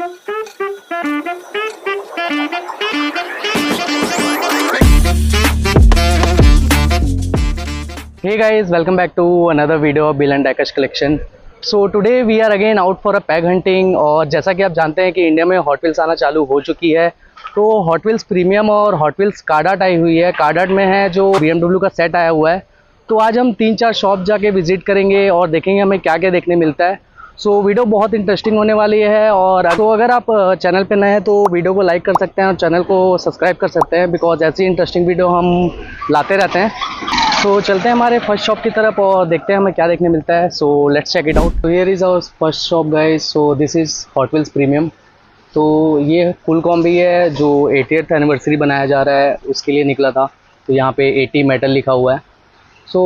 Hey guys, welcome back to another video of Bill and Dakesh collection. So today we are again out for a peg hunting। और जैसा कि आप जानते हैं कि India में हॉट व्हील्स आना चालू हो चुकी है, तो हॉट व्हील्स प्रीमियम और हॉट व्हील्स कार्डाट आई हुई है। कार्डाट में है जो BMW का सेट आया हुआ है। तो आज हम 3-4 शॉप जाके विजिट करेंगे और देखेंगे हमें क्या क्या देखने मिलता है। सो वीडियो बहुत इंटरेस्टिंग होने वाली है। और तो अगर आप चैनल पे नए हैं तो वीडियो को लाइक कर सकते हैं और चैनल को सब्सक्राइब कर सकते हैं, बिकॉज ऐसी इंटरेस्टिंग वीडियो हम लाते रहते हैं। तो चलते हैं हमारे फर्स्ट शॉप की तरफ और देखते हैं हमें क्या देखने मिलता है। So let's check it out. तो here is our first shop guys. So this is Hot Wheels premium. तो ये फुल कॉम्बी है जो 80th एनिवर्सरी बनाया जा रहा है उसके लिए निकला था। तो यहाँ पे 80 मेटल लिखा हुआ है। सो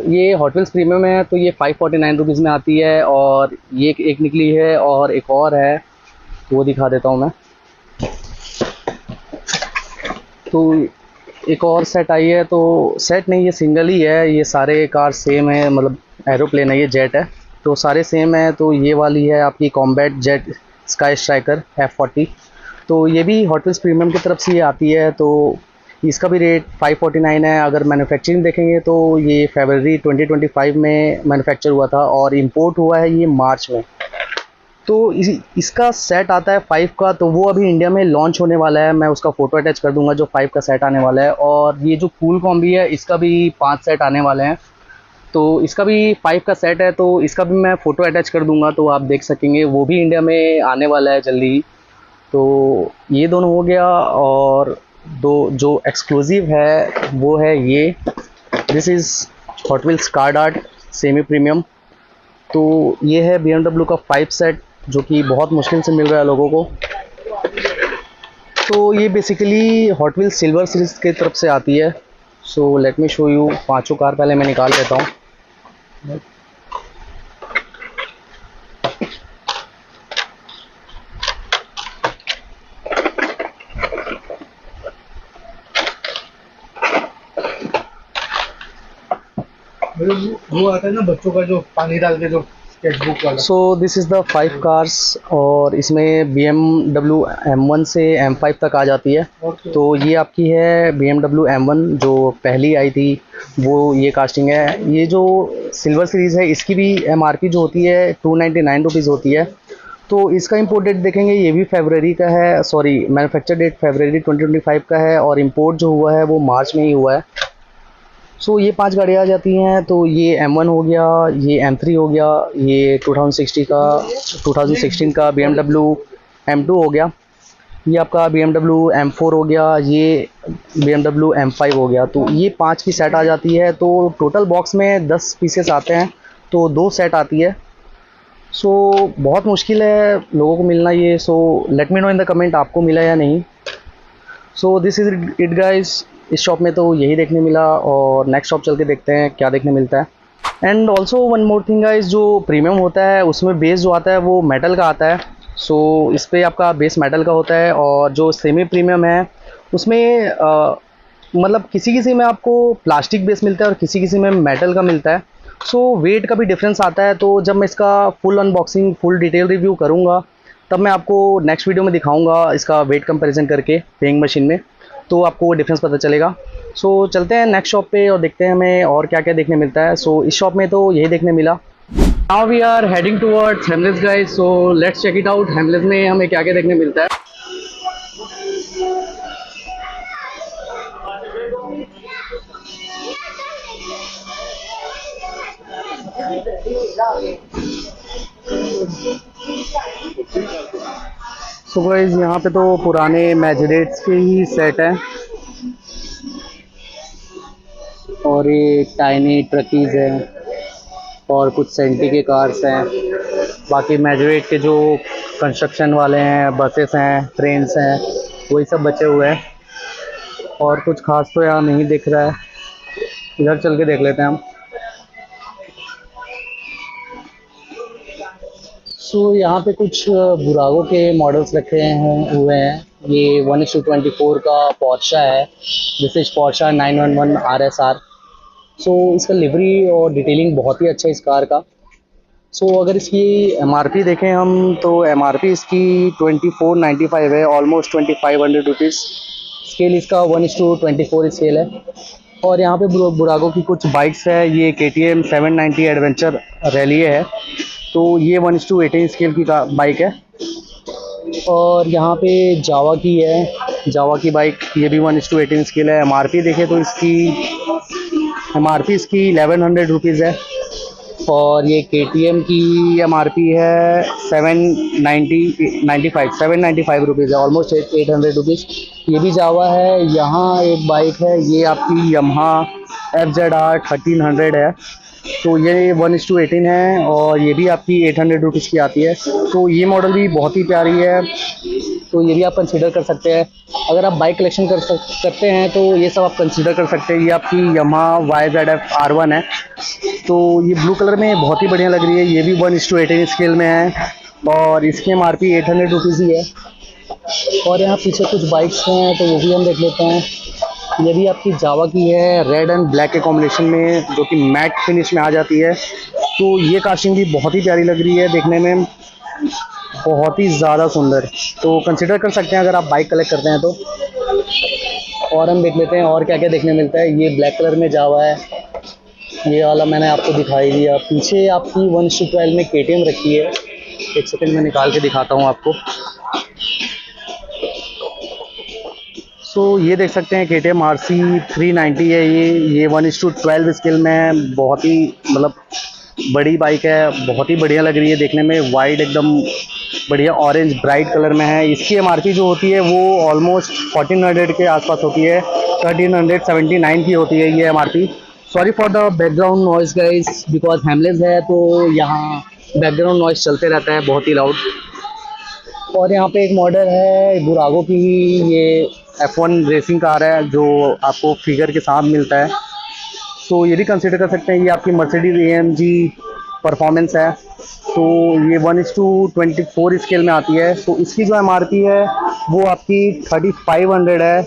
ये हॉट व्हील्स प्रीमियम है, तो ये 549 रुपीज़ में आती है। और ये एक निकली है और एक और है, वो दिखा देता हूँ मैं। तो एक और सेट आई है, तो सेट नहीं, ये सिंगल ही है। ये सारे कार सेम है, मतलब एरोप्लेन है, ये जेट है, तो सारे सेम है। तो ये वाली है आपकी combat jet ski striker F40। तो ये भी हॉट व्हील्स प्रीमियम की तरफ से ये आती है। तो इसका भी रेट 549 है। अगर मैन्युफैक्चरिंग देखेंगे तो ये फरवरी 2025 में मैन्युफैक्चर हुआ था और इम्पोर्ट हुआ है ये मार्च में। तो इसका सेट आता है 5 का, तो वो अभी इंडिया में लॉन्च होने वाला है। मैं उसका फ़ोटो अटैच कर दूंगा जो 5 का सेट आने वाला है। और ये जो फुल कॉम्बी है इसका भी 5 सेट आने वाले हैं। तो इसका भी 5 का सेट है, तो इसका भी मैं फ़ोटो अटैच कर दूंगा तो आप देख सकेंगे। वो भी इंडिया में आने वाला है जल्दी ही। तो ये दोनों हो गया। और दो जो एक्सक्लूसिव है वो है ये, this is Hot Wheels card art semi premium. तो ये है BMW का 5 सेट जो कि बहुत मुश्किल से मिल रहा है लोगों को। तो ये basically hot wheels silver series की तरफ से आती है। So let me show you. 5 car पहले मैं निकाल लेता हूँ। वो आता है ना बच्चों का, जो पानी डाल के जो स्केचबुक वाला। सो दिस इज़ द 5 कार्स और इसमें BMW M1 से M5 तक आ जाती है। तो ये आपकी है BMW M1 जो पहली आई थी, वो ये कास्टिंग है। ये जो सिल्वर सीरीज़ है इसकी भी MRP जो होती है 299 रुपीज़ होती है। तो इसका इम्पोर्ट डेट देखेंगे, ये भी फरवरी का है, सॉरी मैन्युफैक्चर डेट फरवरी 2025 का है और इम्पोर्ट जो हुआ है वो मार्च में ही हुआ है। सो ये 5 गाड़ियाँ आ जाती हैं। तो ये M1 हो गया, ये M3 हो गया, ये 2016 का BMW M2 हो गया, ये आपका BMW M4 हो गया, ये BMW M5 हो गया। तो ये 5 की सेट आ जाती है। तो टोटल बॉक्स में 10 पीसेस आते हैं, तो 2 सेट आती है। सो बहुत मुश्किल है लोगों को मिलना ये। So let me know in the comment आपको मिला या नहीं। सो दिस इज़ इट गाइस। इस शॉप में तो यही देखने मिला और नेक्स्ट शॉप चल के देखते हैं क्या देखने मिलता है। And also one more thing guys, जो प्रीमियम होता है उसमें बेस जो आता है वो मेटल का आता है। सो इस पर आपका बेस मेटल का होता है। और जो सेमी प्रीमियम है उसमें मतलब किसी किसी में आपको प्लास्टिक बेस मिलता है और किसी किसी में मेटल का मिलता है। सो वेट का भी डिफरेंस आता है। तो जब मैं इसका full unboxing full detail review करूँगा तब मैं आपको नेक्स्ट वीडियो में दिखाऊंगा इसका वेट कंपैरिजन करके वेइंग मशीन में, तो आपको डिफरेंस पता चलेगा। सो चलते हैं नेक्स्ट शॉप पे और देखते हैं हमें और क्या क्या देखने मिलता है। सो इस शॉप में तो यही देखने मिला। Now we are heading towards Hamleys guys. So let's check it out, Hamleys में हमें क्या क्या देखने मिलता है। सो गाइस यहाँ पे तो पुराने मैजिडेट्स के ही सेट हैं और ये टाइनी ट्रकीज़ हैं और कुछ सेंटी के कार्स हैं। बाकी मैजिडेट के जो कंस्ट्रक्शन वाले हैं, बसेस हैं, ट्रेन्स हैं, वही सब बचे हुए हैं। और कुछ खास तो यहाँ नहीं दिख रहा है। इधर चल के देख लेते हैं हम। सो यहाँ पे कुछ बुरागो के मॉडल्स रखे हुए हैं। ये 1:24 का पोर्शा है, दिस इज पोर्शा 911 RSR। सो इसका लिवरी और डिटेलिंग बहुत ही अच्छा है इस कार का। सो अगर इसकी एमआरपी देखें हम तो एमआरपी इसकी 2495 है, ऑलमोस्ट 2500 रुपीज़। स्केल इसका 1:24 स्केल है। और यहाँ पे बुरागो की कुछ बाइक्स है, ये KTM 790 एडवेंचर रैलिए है, तो ये 1:18 स्केल की बाइक है। और यहाँ पे जावा की है, जावा की बाइक, ये भी 1:18 स्केल है। एमआरपी देखें तो इसकी एमआरपी इसकी 1100 रुपीज़ है। और ये KTM की एमआरपी है 795 रुपीज़ है, ऑलमोस्ट 800 रुपीज़। ये भी जावा है। यहाँ एक बाइक है, ये आपकी यमहा FZR 1300 है, तो ये 1:18 है और ये भी आपकी 800 रुपीज़ की आती है। तो ये मॉडल भी बहुत ही प्यारी है, तो ये भी आप कंसीडर कर सकते हैं। अगर आप बाइक कलेक्शन करते हैं तो ये सब आप कंसीडर कर सकते हैं। ये आपकी यमहा YZF R1 है, तो ये ब्लू कलर में बहुत ही बढ़िया लग रही है। ये भी 1:18 स्केल में है और इसकी एमआरपी 800 रुपीज़ ही है। और यहाँ पीछे कुछ बाइक्स हैं, तो वो भी हम देख लेते हैं। ये भी आपकी जावा की है, रेड एंड ब्लैक के कॉम्बिनेशन में, जो कि मैट फिनिश में आ जाती है। तो ये कास्टिंग भी बहुत ही प्यारी लग रही है, देखने में बहुत ही ज़्यादा सुंदर। तो कंसिडर कर सकते हैं अगर आप बाइक कलेक्ट करते हैं तो। और हम देख लेते हैं और क्या क्या देखने मिलता है। ये ब्लैक कलर में जावा है, ये वाला मैंने आपको दिखाई दिया। पीछे आपकी 1:12 में KTM रखी है, एक सेकंड में निकाल के दिखाता हूँ आपको। तो ये देख सकते हैं KTM RC 390 है, ये 1:12 स्केल में है। बहुत ही मतलब बड़ी बाइक है, बहुत ही बढ़िया लग रही है देखने में। वाइट एकदम बढ़िया ऑरेंज ब्राइट कलर में है। इसकी एमआरपी जो होती है वो ऑलमोस्ट 1400 के आसपास होती है, 1379 की होती है ये MRP. Sorry for the background noise guys, because Hamleys है तो यहाँ बैकग्राउंड नॉइस चलते रहता है बहुत ही लाउड। और यहाँ पे एक मॉडल है बुरागो की, ये F1 रेसिंग कार है जो आपको फिगर के साथ मिलता है, तो ये भी कंसिडर कर सकते हैं। ये आपकी मर्सिडीज AMG परफॉर्मेंस है, तो ये 1:24 स्केल में आती है। तो इसकी जो एमआरपी है वो आपकी 3500 है,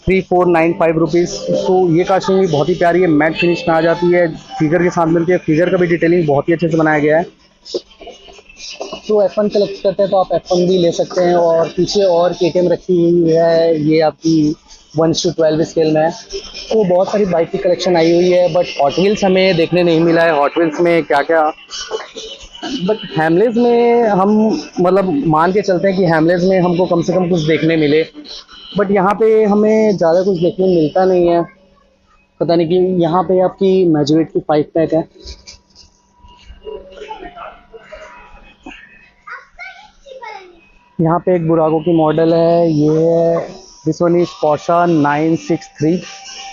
3495 रुपीज़। तो ये कास्टिंग भी बहुत ही प्यारी है, मैट फिनिश में आ जाती है, फिगर के साथ मिलती है। फिगर का भी डिटेलिंग बहुत ही अच्छे से बनाया गया है। तो F1 कलेक्ट करते हैं तो आप F1 भी ले सकते हैं। और पीछे और KTM रखी हुई है, ये आपकी 1:12 स्केल में है। तो बहुत सारी बाइक की कलेक्शन आई हुई है, बट हॉट व्हील्स हमें देखने नहीं मिला है। हॉट व्हील्स में क्या क्या, बट हैमलेस में हम मतलब मान के चलते हैं कि हैमलेस में हमको कम से कम कुछ देखने मिले, बट यहाँ पे हमें ज़्यादा कुछ देखने मिलता नहीं है। पता नहीं कि यहाँ पे आपकी मैजुरेट की 5 पैक है। यहाँ पे एक बुरागो की मॉडल है, ये दिस वन इज पोर्शा 963।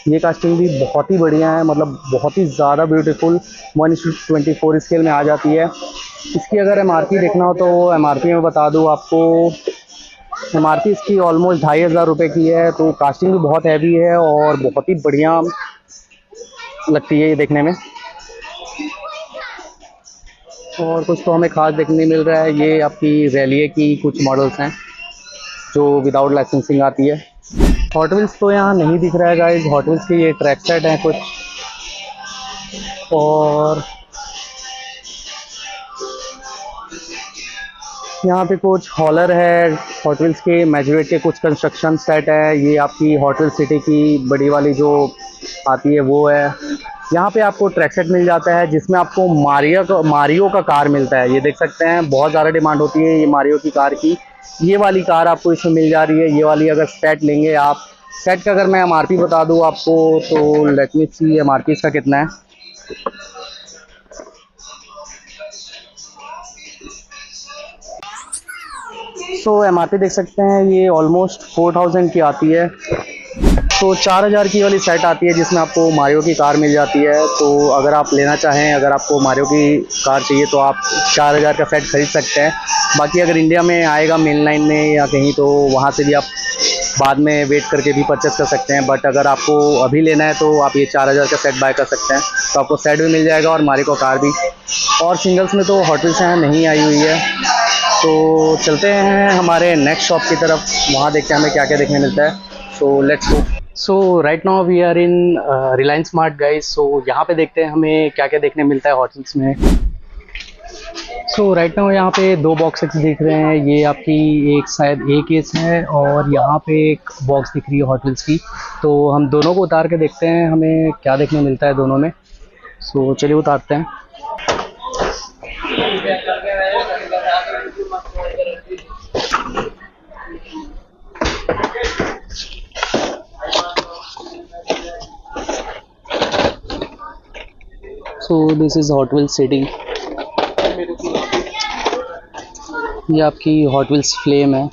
ये कास्टिंग भी बहुत ही बढ़िया है, मतलब बहुत ही ज़्यादा ब्यूटीफुल, 1:24 स्केल में आ जाती है। इसकी अगर एमआरपी देखना हो तो एमआरपी में बता दूँ आपको, एमआरपी इसकी ऑलमोस्ट 2500 रुपये की है। तो कास्टिंग भी बहुत हैवी है और बहुत ही बढ़िया लगती है ये देखने में। और कुछ तो हमें खास देखने मिल रहा है, ये आपकी रैलिए की कुछ मॉडल्स हैं जो विदाउट लाइसेंसिंग आती है। हॉट व्हील्स तो यहाँ नहीं दिख रहा है गाइस, हॉट व्हील्स के ये ट्रैक सेट हैं कुछ। और यहाँ पे कुछ हॉलर है, हॉट व्हील्स के मैजुरेट के कुछ कंस्ट्रक्शन सेट है। ये आपकी हॉट व्हील्स सिटी की बड़ी वाली जो आती है वो है। यहाँ पे आपको ट्रैक सेट मिल जाता है जिसमें आपको मारियो का कार मिलता है। ये देख सकते हैं, बहुत ज़्यादा डिमांड होती है ये मारियो की कार की। ये वाली कार आपको इसमें मिल जा रही है। ये वाली अगर सेट लेंगे आप, सेट का अगर मैं एमआरपी बता दूँ आपको तो लेट मी सी एमआरपी इसका कितना है। तो एमआरपी देख सकते हैं, ये ऑलमोस्ट 4000 की आती है। तो 4000 की वाली सेट आती है जिसमें आपको मारियो की कार मिल जाती है। तो अगर आप लेना चाहें, अगर आपको मारियो की कार चाहिए तो आप 4000 का सेट खरीद सकते हैं। बाकी अगर इंडिया में आएगा मेन लाइन में या कहीं, तो वहाँ से भी आप बाद में वेट करके भी परचेस कर सकते हैं। बट अगर आपको अभी लेना है तो आप ये 4000 का सेट बाय कर सकते हैं, तो आपको सेट भी मिल जाएगा और मारियो का कार भी। और सिंगल्स में तो हॉट व्हील्स यहाँ नहीं आई हुई है। तो चलते हैं हमारे नेक्स्ट शॉप की तरफ, वहाँ देखते हैं हमें क्या क्या देखने मिलता है। So let's go. So right now we are in Reliance Smart guys. सो यहाँ पे देखते हैं हमें क्या क्या देखने मिलता है हॉट व्हील्स में। सो राइट नाउ यहाँ पे दो बॉक्सेस दिख रहे हैं। ये आपकी एक शायद ए केस है और यहाँ पे एक बॉक्स दिख रही है हॉट व्हील्स की। तो हम दोनों को उतार के देखते हैं हमें क्या देखने मिलता है दोनों में। सो चलिए उतारते हैं। सो this is Hot wheels city. ये आपकी हॉट व्हील्स फ्लेम है।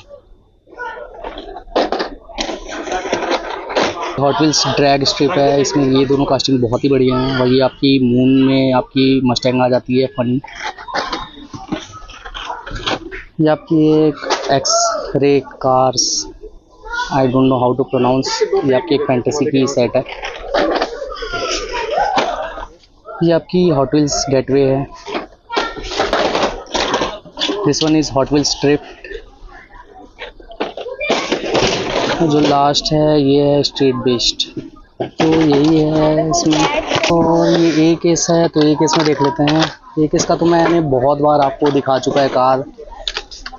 हॉट व्हील्स ड्रैग स्ट्रिप है। इसमें ये दोनों कास्टिंग बहुत ही बढ़िया हैं। और ये आपकी मून में आपकी मस्टैंग आ जाती है फनी। ये आपकी एक X ray cars, I don't know how to pronounce. ये आपकी एक फैंटेसी की सेट है। ये आपकी हॉट व्हील्स गेटवे है। This one is Hot Wheels trip. जो लास्ट है ये है स्ट्रीट बेस्ड। तो यही है इसमें। और ये ए केस है तो ए केस में देख लेते हैं। ए केस का तो मैंने बहुत बार आपको दिखा चुका है कार,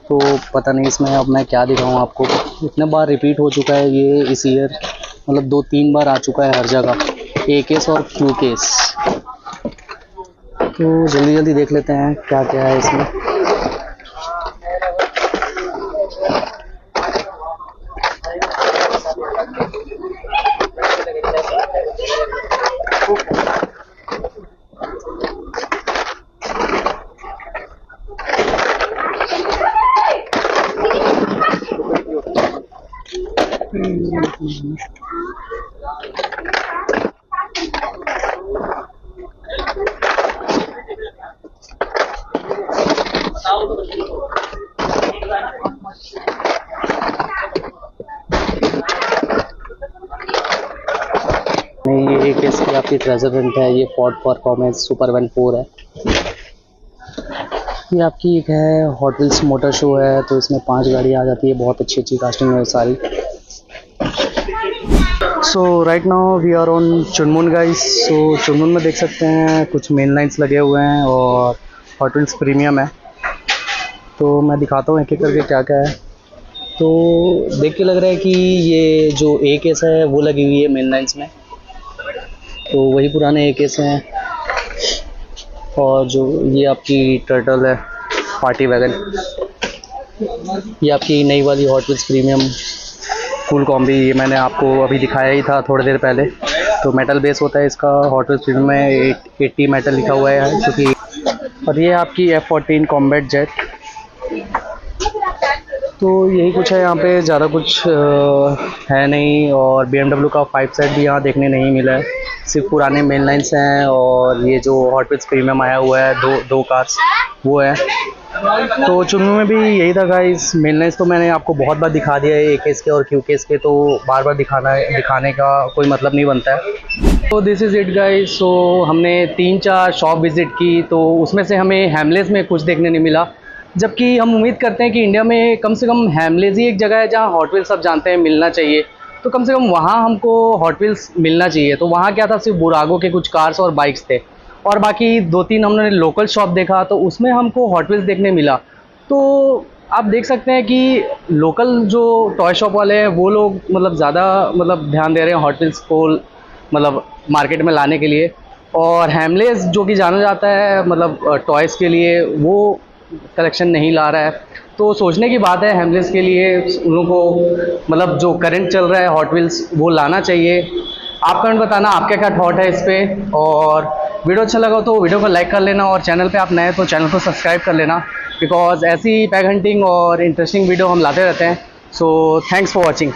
तो पता नहीं इसमें अब मैं क्या दिखाऊं आपको। इतने बार रिपीट हो चुका है ये इस ईयर, मतलब 2-3 बार आ चुका है हर जगह, ए केस और क्यू केस। तो जल्दी जल्दी देख लेते हैं क्या क्या है इसमें। नहीं, ये एक इसकी आपकी ट्रेजर हंट है। ये फोर्ड परफॉर्मेंस सुपर 14 है। ये आपकी एक है हॉट व्हील्स मोटर शो है। तो इसमें 5 गाड़ी आ जाती है। बहुत अच्छी अच्छी कास्टिंग है सारी। So right now we are on Chunmun guys. सो चुनमुन में देख सकते हैं कुछ मेन लाइन्स लगे हुए हैं और हॉट व्हील्स प्रीमियम है। तो मैं दिखाता हूँ एक एक करके क्या क्या है। तो देख के लग रहा है कि ये जो ए केस है वो लगी हुई है मेन लाइन्स में। तो वही पुराने ए केस हैं। और जो ये आपकी टर्टल है पार्टी वैगन, ये आपकी नई वाली hot Wheels premium full combi. ये मैंने आपको अभी दिखाया ही था थोड़ी देर पहले। तो मेटल बेस होता है इसका। हॉट व्हील्स प्रीमियम में 80 मेटल लिखा हुआ है क्योंकि। और ये आपकी F14 कॉम्बैट जेट। तो यही कुछ है यहाँ पे, ज़्यादा कुछ है नहीं। और BMW का 5 सेट भी यहाँ देखने नहीं मिला है। सिर्फ पुराने मेन लाइन्स हैं और ये जो हॉट व्हील्स प्रीमियम आया हुआ है दो कार्स वो है। तो चुनमुन में भी यही था गाइस। मेन लाइन्स तो मैंने आपको बहुत बार दिखा दिया है ए केस के और क्यू केस के, तो बार बार दिखाने का कोई मतलब नहीं बनता है। तो दिस इज़ इट गाइस। सो हमने 3-4 शॉप विज़िट की। तो उसमें से हमें हैमलेस में कुछ देखने नहीं मिला, जबकि हम उम्मीद करते हैं कि इंडिया में कम से कम हैमलेस ही एक जगह है जहाँ हॉट व्हील्स सब जानते हैं मिलना चाहिए। तो कम से कम वहाँ हमको हॉट व्हील्स मिलना चाहिए। तो वहाँ क्या था, सिर्फ बुरागो के कुछ कार्स और बाइक्स थे और बाकी 2-3 हमने लोकल शॉप देखा तो उसमें हमको हॉट व्हील्स देखने मिला। तो आप देख सकते हैं कि लोकल जो टॉय शॉप वाले हैं वो लोग मतलब ज़्यादा ध्यान दे रहे हैं हॉट व्हील्स को मार्केट में लाने के लिए। और हैमलेस जो कि जाना जाता है टॉयज़ के लिए, वो कलेक्शन नहीं ला रहा है। तो सोचने की बात है, हैमलेस के लिए उन लोगों को जो करंट चल रहा है हॉट व्हील्स वो लाना चाहिए। आप कमेंट बताना आपका क्या थॉट है इस पर। और वीडियो अच्छा लगा तो वीडियो को लाइक कर लेना और चैनल पे आप नए तो चैनल को सब्सक्राइब कर लेना, बिकॉज ऐसी पैक हंटिंग और इंटरेस्टिंग वीडियो हम लाते रहते हैं। So thanks for watching.